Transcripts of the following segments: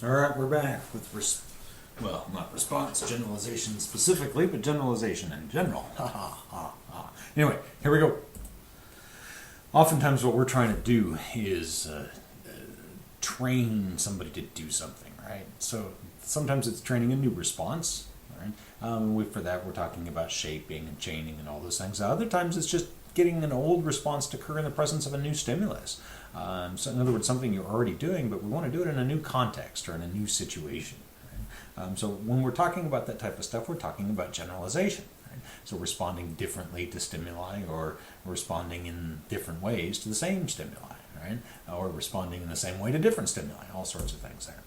All right, we're back with, not response, generalization specifically, but generalization in general. Ha ha ha ha. Anyway, here we go. Oftentimes what we're trying to do is train somebody to do something, right? So sometimes it's training a new response, right? For that we're talking about shaping and chaining and all those things. Other times it's just getting an old response to occur in the presence of a new stimulus. So in other words, something you're already doing, but we want to do it in a new context or in a new situation. Right? So when we're talking about that type of stuff, we're talking about generalization. Right? So responding differently to stimuli, or responding in different ways to the same stimuli, right? Or responding in the same way to different stimuli, all sorts of things there.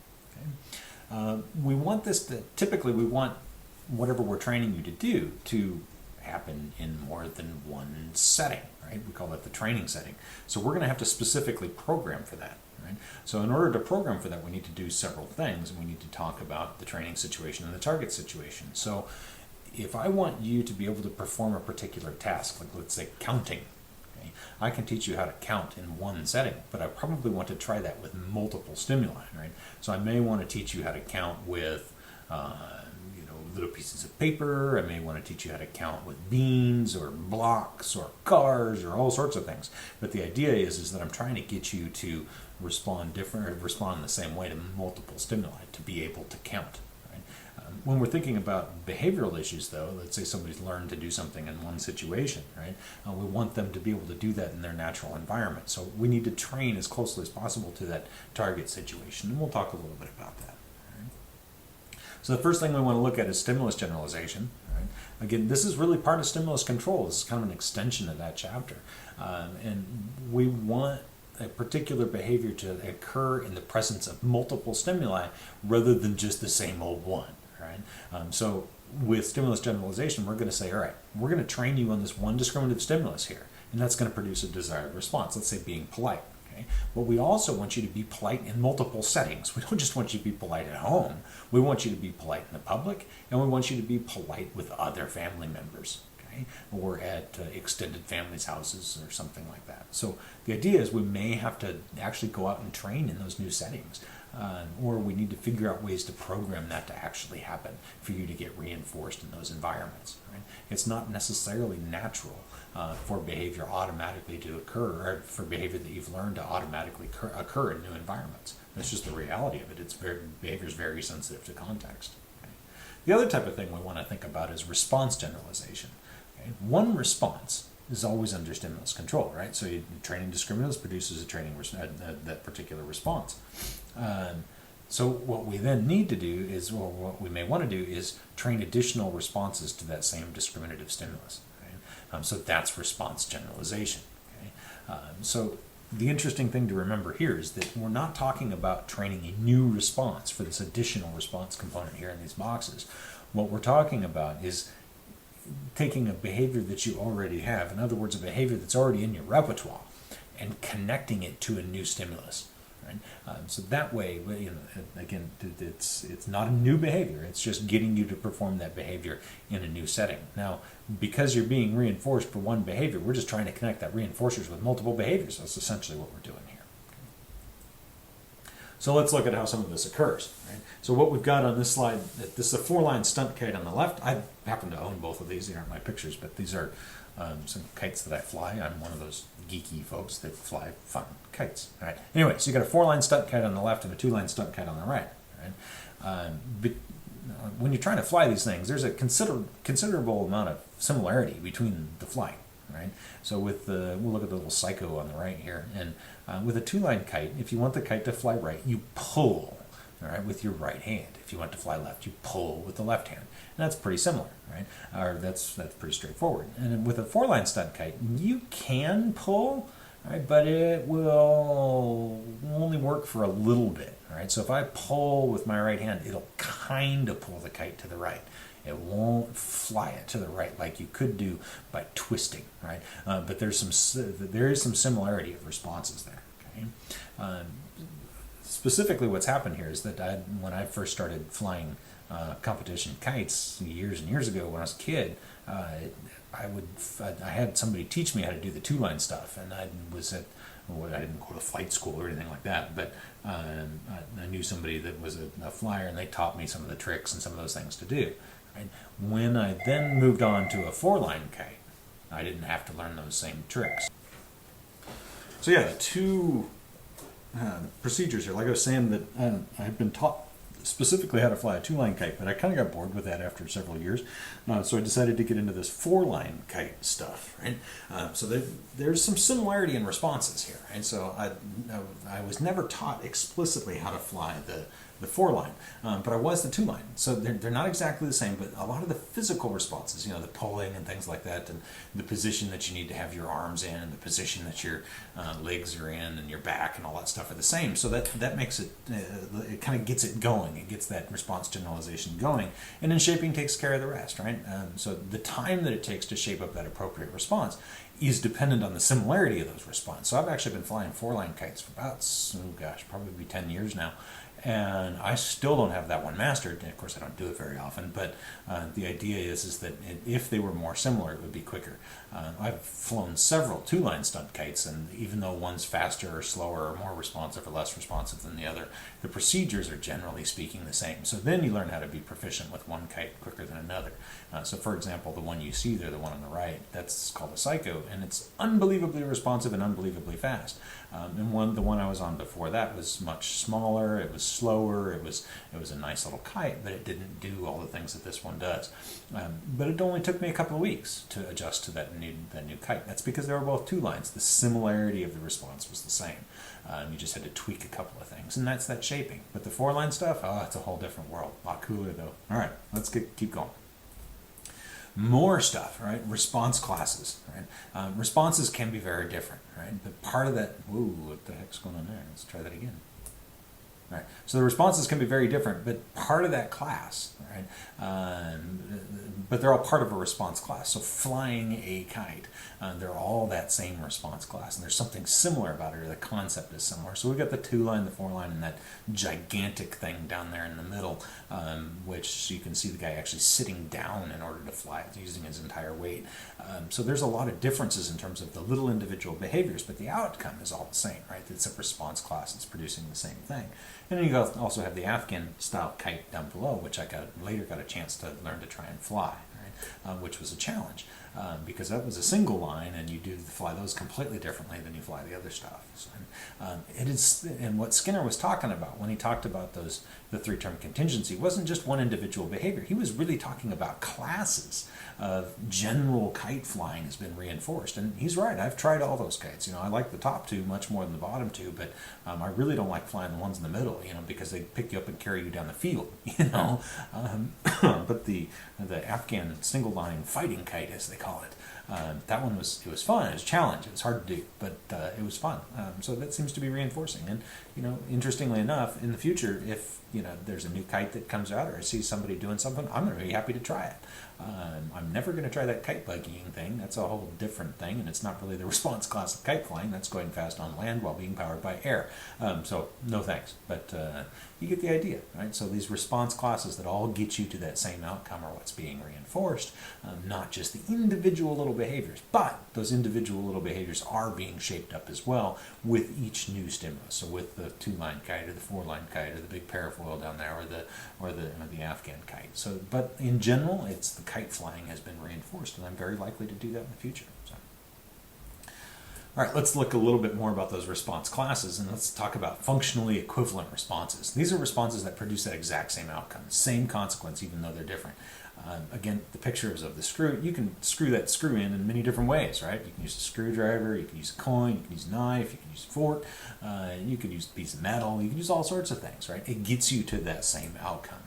Okay? We want this to, typically we want whatever we're training you to do to happen in more than one setting, right? We call that the training setting. So we're going to have to specifically program for that, right? So in order to program for that, we need to do several things, and we need to talk about the training situation and the target situation. So if I want you to be able to perform a particular task, like let's say counting, okay, I can teach you how to count in one setting, but I probably want to try that with multiple stimuli, right? So I may want to teach you how to count with little pieces of paper. I may want to teach you how to count with beans or blocks or cars or all sorts of things. But the idea is that I'm trying to get you to respond different, or respond in the same way to multiple stimuli to be able to count. Right? When we're thinking about behavioral issues, though, let's say somebody's learned to do something in one situation, right? We want them to be able to do that in their natural environment. So we need to train as closely as possible to that target situation, and we'll talk a little bit about that. So the first thing we want to look at is stimulus generalization. Right? Again, this is really part of stimulus control. This is kind of an extension of that chapter. And we want a particular behavior to occur in the presence of multiple stimuli rather than just the same old one. Right? So with stimulus generalization, we're going to say, all right, we're going to train you on this one discriminative stimulus here, and that's going to produce a desired response. Let's say being polite. Okay? But we also want you to be polite in multiple settings. We don't just want you to be polite at home. We want you to be polite in the public, and we want you to be polite with other family members, okay? Or at extended families' houses or something like that. So the idea is we may have to actually go out and train in those new settings, or we need to figure out ways to program that to actually happen for you to get reinforced in those environments. Right? It's not necessarily natural for behavior automatically to occur, or for behavior that you've learned to automatically occur in new environments. That's just the reality of it. Behavior is very sensitive to context. Okay? The other type of thing we want to think about is response generalization. Okay? One response is always under stimulus control, right? So training discriminants produces a training that particular response. So what we then need to do is, or what we may want to do is train additional responses to that same discriminative stimulus. So that's response generalization. Okay? So the interesting thing to remember here is that we're not talking about training a new response for this additional response component here in these boxes. What we're talking about is taking a behavior that you already have, in other words, a behavior that's already in your repertoire, and connecting it to a new stimulus. Right? So that way, again, it's not a new behavior. It's just getting you to perform that behavior in a new setting. Now, because you're being reinforced for one behavior, we're just trying to connect that reinforcers with multiple behaviors. That's essentially what we're doing here. So let's look at how some of this occurs. Right? So what we've got on this slide, this is a 4-line stunt kite on the left. I happen to own both of these. They aren't my pictures, but these are some kites that I fly. I'm one of those geeky folks that fly fun kites. All right. Anyway, so you got a 4-line stunt kite on the left and a 2-line stunt kite on the right. Right? When you're trying to fly these things, there's a considerable amount of similarity between the flight. Right? So with we'll look at the little psycho on the right here, and with a 2-line kite, if you want the kite to fly right, you pull, all right, with your right hand. If you want to fly left, you pull with the left hand. And that's pretty similar, right? Or that's pretty straightforward. And with a 4-line stunt kite, you can pull, right, but it will only work for a little bit. All right? So if I pull with my right hand, it'll kind of pull the kite to the right. It won't fly it to the right like you could do by twisting, right? But there is some similarity of responses there. Okay? Specifically, what's happened here is that when I first started flying competition kites years and years ago when I was a kid, I had somebody teach me how to do the 2-line stuff, and I was at I didn't go to flight school or anything like that, but I knew somebody that was a flyer, and they taught me some of the tricks and some of those things to do. Right? When I then moved on to a 4-line kite, I didn't have to learn those same tricks. So yeah, the two procedures here. Like I was saying, that I had been taught specifically how to fly a 2-line kite, but I kind of got bored with that after several years. So I decided to get into this 4-line kite stuff, right? So there's some similarity in responses here, and so I was never taught explicitly how to fly the 4-line, but I was the 2-line. So they're not exactly the same, but a lot of the physical responses, the pulling and things like that, and the position that you need to have your arms in, and the position that your legs are in, and your back, and all that stuff are the same. So that makes it, it kind of gets it going. It gets that response generalization going, and then shaping takes care of the rest, right? So the time that it takes to shape up that appropriate response is dependent on the similarity of those responses. So I've actually been flying 4-line kites for about, probably 10 years now. And I still don't have that one mastered. And of course, I don't do it very often, but the idea is that if they were more similar, it would be quicker. I've flown several 2-line stunt kites, and even though one's faster or slower or more responsive or less responsive than the other, the procedures are generally speaking the same. So then you learn how to be proficient with one kite quicker than another. So for example, the one you see there, the one on the right, that's called a Psycho, and it's unbelievably responsive and unbelievably fast. And the one I was on before that was much smaller, it was slower, it was a nice little kite, but it didn't do all the things that this one does. But it only took me a couple of weeks to adjust to that new kite. That's because they were both 2-lines. The similarity of the response was the same. You just had to tweak a couple of things, and that's that shaping. But the 4-line stuff, it's a whole different world. A lot cooler though. All right, let's keep going. More stuff, right? Response classes, right? Responses can be very different, right? But part of that, what the heck's going on there? Let's try that again. All right. So the responses can be very different, but part of that class, right? But they're all part of a response class. So flying a kite, they're all that same response class, and there's something similar about it, or the concept is similar. So we've got the 2-line, the 4-line, and that gigantic thing down there in the middle, which you can see the guy actually sitting down in order to fly it, using his entire weight. So there's a lot of differences in terms of the little individual behaviors, but the outcome is all the same, right? It's a response class that's producing the same thing. And then you also have the Afghan style kite down below, which I later got a chance to learn to try and fly, right? Which was a challenge, because that was a single line, and you do fly those completely differently than you fly the other stuff. So, and what Skinner was talking about when he talked about the 3-term contingency wasn't just one individual behavior. He was really talking about classes of general kite flying has been reinforced. And he's right. I've tried all those kites. I like the top 2 much more than the bottom 2, but I really don't like flying the ones in the middle, because they pick you up and carry you down the field, But the Afghan single line fighting kite, as they call it, that one was fun. It was a challenge. It was hard to do, but it was fun. So that seems to be reinforcing. And interestingly enough, in the future, if there's a new kite that comes out, or I see somebody doing something, I'm going to be happy to try it. I'm never going to try that kite buggying thing. That's a whole different thing, and it's not really the response class of kite flying. That's going fast on land while being powered by air. So no thanks. But you get the idea, right? So these response classes that all get you to that same outcome are what's being reinforced, not just the individual little behaviors, but those individual little behaviors are being shaped up as well with each new stimulus. So with the 2-line kite, or the 4-line kite, or the big parafoil down there, or the Afghan kite. So, but in general, it's the kite flying has been reinforced, and I'm very likely to do that in the future. So. All right, let's look a little bit more about those response classes, and let's talk about functionally equivalent responses. These are responses that produce that exact same outcome, same consequence, even though they're different. Again, the picture is of the screw. You can screw that screw in many different ways, right? You can use a screwdriver, you can use a coin, you can use a knife, you can use a fork, you can use a piece of metal, you can use all sorts of things, right? It gets you to that same outcome.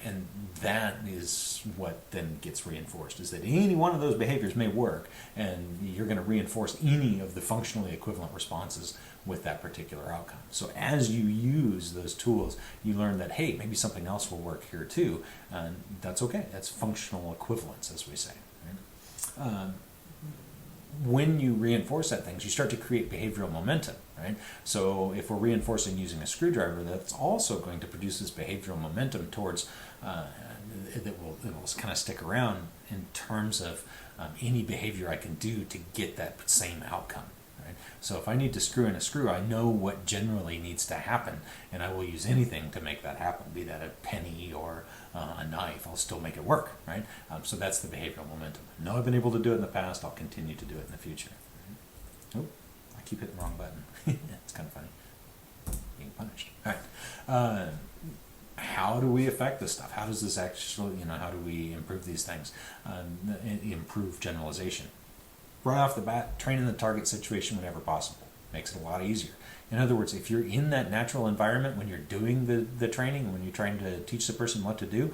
And that is what then gets reinforced, is that any one of those behaviors may work, and you're going to reinforce any of the functionally equivalent responses with that particular outcome. So as you use those tools, you learn that, hey, maybe something else will work here too, and that's okay. That's functional equivalence, as we say. Right? When you reinforce that things, you start to create behavioral momentum, right? So if we're reinforcing using a screwdriver, that's also going to produce this behavioral momentum towards that will kind of stick around in terms of any behavior I can do to get that same outcome. Right? So if I need to screw in a screw, I know what generally needs to happen, and I will use anything to make that happen, be that a penny or a knife. I'll still make it work, right? So that's the behavioral momentum. I know I've been able to do it in the past. I'll continue to do it in the future. Right? Oh, I keep hitting the wrong button. It's kind of funny. Being punished. All right. How do we affect this stuff? How does this actually, how do we improve these things? Improve generalization. Right off the bat, train in the target situation whenever possible. Makes it a lot easier. In other words, if you're in that natural environment when you're doing the training, when you're trying to teach the person what to do,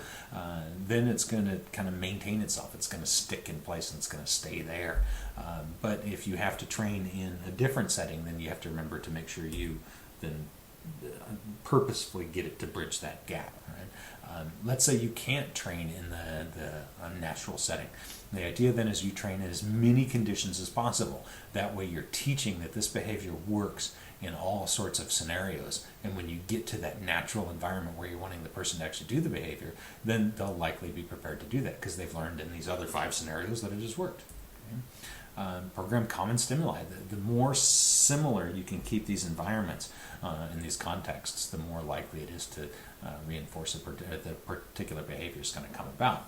then it's going to kind of maintain itself. It's going to stick in place and it's going to stay there. But if you have to train in a different setting, then you have to remember to make sure you then purposefully get it to bridge that gap. Right? Let's say you can't train in the natural setting. The idea then is you train in as many conditions as possible. That way you're teaching that this behavior works in all sorts of scenarios. And when you get to that natural environment where you're wanting the person to actually do the behavior, then they'll likely be prepared to do that because they've learned in these other 5 scenarios that it has worked. Okay? Program common stimuli. The more similar you can keep these environments in these contexts, the more likely it is to reinforce the particular behavior is going to come about.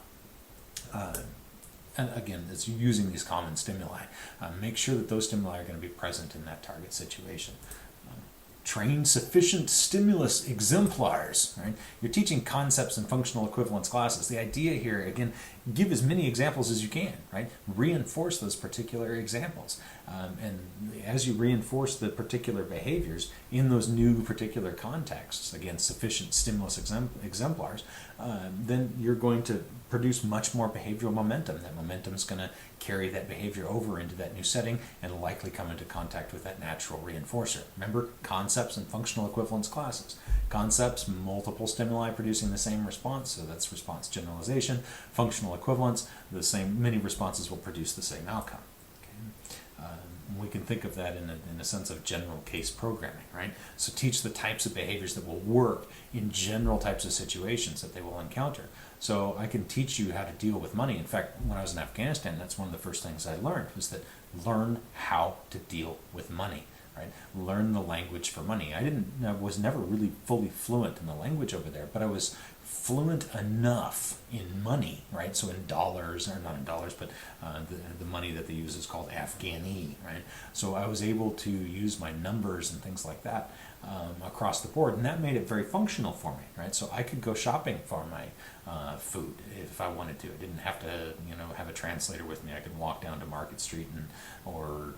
And again, it's using these common stimuli. Make sure that those stimuli are going to be present in that target situation. Train sufficient stimulus exemplars. Right? You're teaching concepts and functional equivalence classes. The idea here, again, give as many examples as you can. Right? Reinforce those particular examples. And as you reinforce the particular behaviors in those new particular contexts, again, sufficient stimulus exemplars, then you're going to produce much more behavioral momentum. That momentum is going to carry that behavior over into that new setting and likely come into contact with that natural reinforcer. Remember, concepts and functional equivalence classes. Concepts, multiple stimuli producing the same response, so that's response generalization. Functional equivalence, many responses will produce the same outcome. We can think of that in a sense of general case programming, right? So teach the types of behaviors that will work in general types of situations that they will encounter. So I can teach you how to deal with money. In fact, when I was in Afghanistan, that's one of the first things I learned was that learn how to deal with money, right? Learn the language for money. I was never really fully fluent in the language over there, but I was fluent enough in money, right? So in dollars, or not in dollars, but the money that they use is called Afghani, right? So I was able to use my numbers and things like that across the board, and that made it very functional for me, right? So I could go shopping for my food if I wanted to. I didn't have to, have a translator with me. I could walk down to Market Street or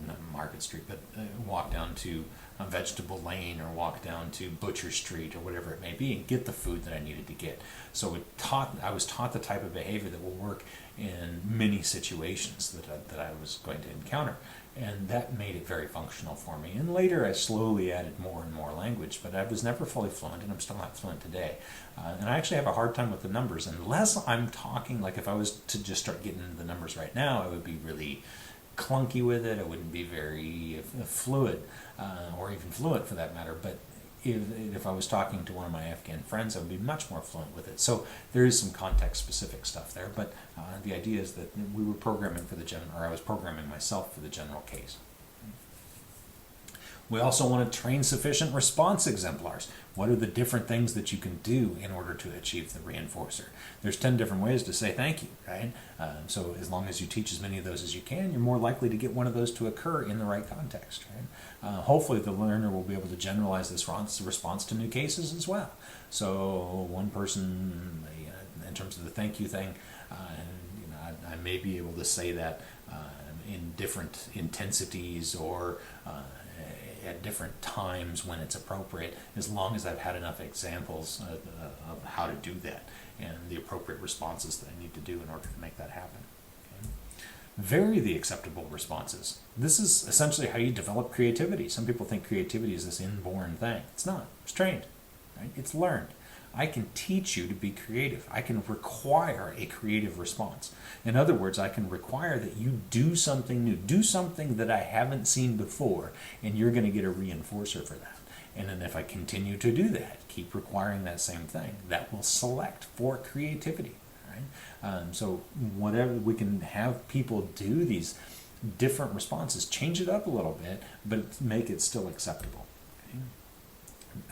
not Market Street, but walk down to Vegetable Lane or walk down to Butcher Street or whatever it may be and get the food that I needed to get. So I was taught the type of behavior that will work in many situations that I was going to encounter. And that made it very functional for me. And later I slowly added more and more language, but I was never fully fluent, and I'm still not fluent today. And I actually have a hard time with the numbers. Unless I'm talking, like if I was to just start getting into the numbers right now, I would be really clunky with it. I wouldn't be very fluid, or even fluent for that matter. But if I was talking to one of my Afghan friends, I would be much more fluent with it. So there is some context-specific stuff there, but the idea is that we were programming for I was programming myself for the general case. We also want to train sufficient response exemplars. What are the different things that you can do in order to achieve the reinforcer? There's 10 different ways to say thank you, right? So as long as you teach as many of those as you can, you're more likely to get one of those to occur in the right context, right? Hopefully the learner will be able to generalize this response to new cases as well. So one person, in terms of the thank you thing, I may be able to say that in different intensities or at different times when it's appropriate, as long as I've had enough examples of how to do that and the appropriate responses that I need to do in order to make that happen. Okay? Vary the acceptable responses. This is essentially how you develop creativity. Some people think creativity is this inborn thing. It's not. It's trained. Right? It's learned. I can teach you to be creative. I can require a creative response. In other words, I can require that you do something new, do something that I haven't seen before, and you're going to get a reinforcer for that. And then if I continue to do that, keep requiring that same thing, that will select for creativity. Right? So whatever we can have people do these different responses. Change it up a little bit, but make it still acceptable. Okay?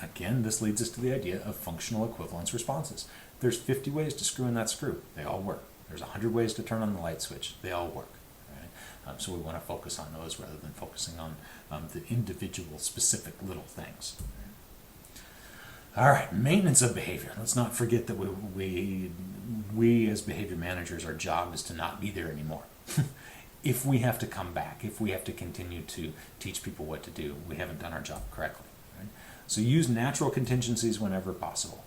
Again, this leads us to the idea of functional equivalence responses. There's 50 ways to screw in that screw. They all work. There's 100 ways to turn on the light switch. They all work. Right? So we want to focus on those rather than focusing on the individual specific little things. All right, maintenance of behavior. Let's not forget that we as behavior managers, our job is to not be there anymore. If we have to come back, if we have to continue to teach people what to do, we haven't done our job correctly. Right? So use natural contingencies whenever possible.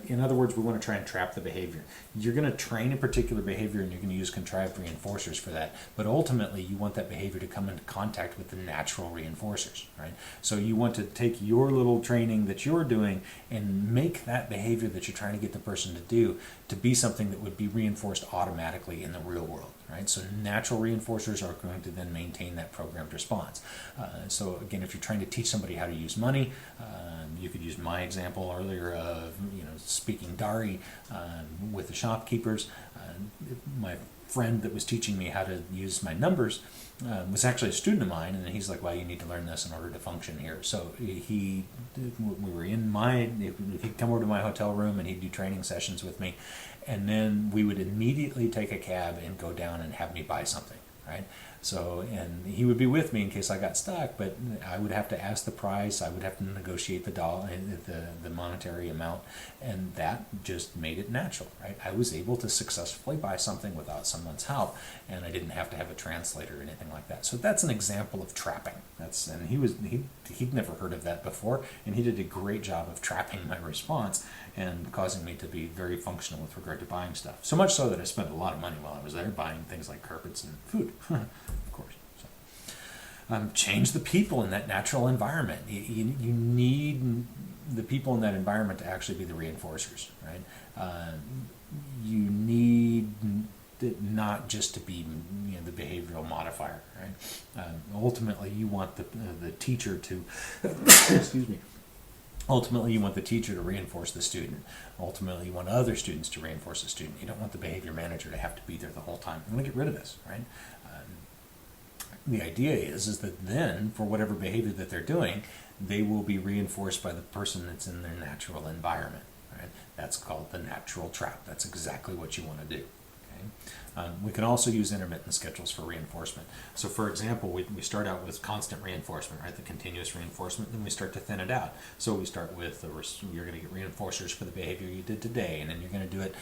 In other words, we want to try and trap the behavior. You're going to train a particular behavior and you're going to use contrived reinforcers for that, but ultimately you want that behavior to come into contact with the natural reinforcers, right? So you want to take your little training that you're doing and make that behavior that you're trying to get the person to do to be something that would be reinforced automatically in the real world, right? So natural reinforcers are going to then maintain that programmed response. So again, if you're trying to teach somebody how to use money, you could use my example earlier of speaking Dari with the shopkeepers. My friend that was teaching me how to use my numbers was actually a student of mine, and he's like, "Well, you need to learn this in order to function here." So we were he'd come over to my hotel room and he'd do training sessions with me, and then we would immediately take a cab and go down and have me buy something, right? So, and he would be with me in case I got stuck, but I would have to ask the price, I would have to negotiate the monetary amount, and that just made it natural, right? I was able to successfully buy something without someone's help, and I didn't have to have a translator or anything like that. So that's an example of trapping. And he'd never heard of that before, and he did a great job of trapping my response and causing me to be very functional with regard to buying stuff. So much so that I spent a lot of money while I was there buying things like carpets and food. Of course. So, change the people in that natural environment. You need the people in that environment to actually be the reinforcers, right? You need it not just to be the behavioral modifier, right? Ultimately, you want the teacher to excuse me. Ultimately, you want the teacher to reinforce the student. Ultimately, you want other students to reinforce the student. You don't want the behavior manager to have to be there the whole time. You want to get rid of this, right? The idea is that then, for whatever behavior that they're doing, they will be reinforced by the person that's in their natural environment, right? That's called the natural trap. That's exactly what you want to do. We can also use intermittent schedules for reinforcement. So for example, we start out with constant reinforcement, right? The continuous reinforcement, then we start to thin it out. So we start with, you're going to get reinforcers for the behavior you did today, and then you're going to do it,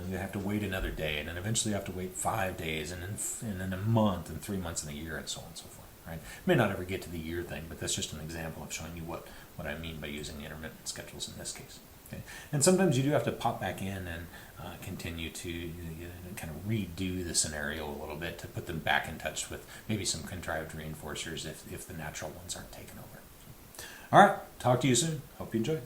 you have to wait another day, and then eventually you have to wait 5 days, and then a month, and 3 months, and a year, and so on and so forth, right? May not ever get to the year thing, but that's just an example of showing you what I mean by using the intermittent schedules in this case. Okay. And sometimes you do have to pop back in and continue to kind of redo the scenario a little bit to put them back in touch with maybe some contrived reinforcers if the natural ones aren't taken over. All right, talk to you soon. Hope you enjoyed.